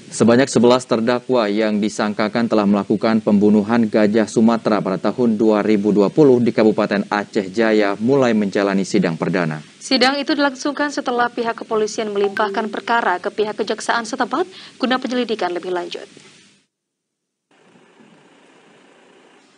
Sebanyak 11 terdakwa yang disangkakan telah melakukan pembunuhan gajah Sumatera pada tahun 2020 di Kabupaten Aceh Jaya mulai menjalani sidang perdana. Sidang itu dilangsungkan setelah pihak kepolisian melimpahkan perkara ke pihak kejaksaan setempat guna penyelidikan lebih lanjut.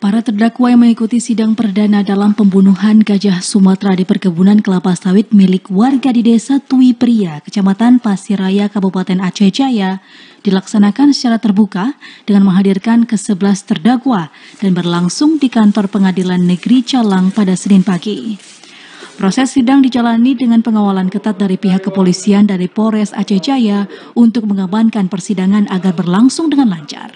Para terdakwa yang mengikuti sidang perdana dalam pembunuhan gajah Sumatera di perkebunan kelapa sawit milik warga di Desa Tui Pria, Kecamatan Pasir Raya, Kabupaten Aceh Jaya, dilaksanakan secara terbuka dengan menghadirkan ke-11 terdakwa dan berlangsung di kantor Pengadilan Negeri Calang pada Senin pagi. Proses sidang dijalani dengan pengawalan ketat dari pihak kepolisian dari Polres Aceh Jaya untuk mengamankan persidangan agar berlangsung dengan lancar.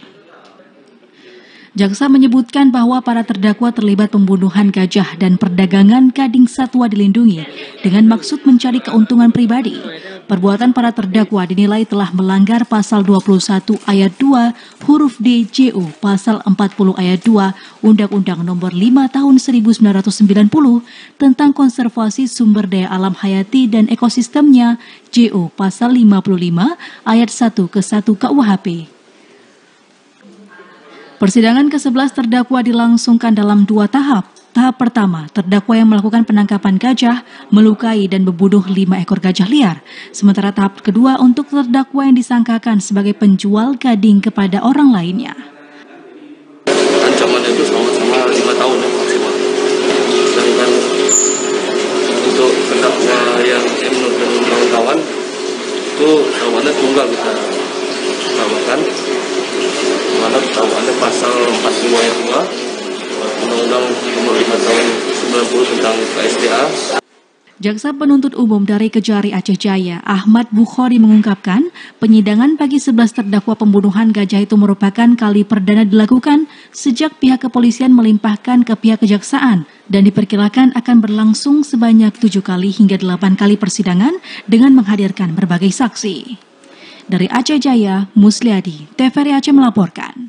Jaksa menyebutkan bahwa para terdakwa terlibat pembunuhan gajah dan perdagangan gading satwa dilindungi dengan maksud mencari keuntungan pribadi. Perbuatan para terdakwa dinilai telah melanggar pasal 21 ayat 2 huruf D JU, pasal 40 ayat 2 Undang-Undang Nomor 5 Tahun 1990 tentang konservasi sumber daya alam hayati dan ekosistemnya, JU, pasal 55 ayat 1 ke 1 KUHP. Persidangan ke-11 terdakwa dilangsungkan dalam 2 tahap. Tahap pertama, terdakwa yang melakukan penangkapan gajah, melukai dan membunuh 5 ekor gajah liar. Sementara tahap kedua untuk terdakwa yang disangkakan sebagai penjual gading kepada orang lainnya. Ancamannya itu sama-sama 5 tahun ya maksimal. Sedangkan untuk terdakwa yang menurut dan kawan-kawan itu dakwanya tunggal kita tambahkan. Mana dakwanya pasal 40 ayat 2 Undang-Undang Nomor 5 Tahun 90 tentang KSDA. Jaksa Penuntut Umum dari Kejari Aceh Jaya, Ahmad Bukhari mengungkapkan, penyidangan bagi 11 terdakwa pembunuhan gajah itu merupakan kali perdana dilakukan sejak pihak kepolisian melimpahkan ke pihak kejaksaan dan diperkirakan akan berlangsung sebanyak 7 kali hingga 8 kali persidangan dengan menghadirkan berbagai saksi. Dari Aceh Jaya, Musliadi, TVRI Aceh melaporkan.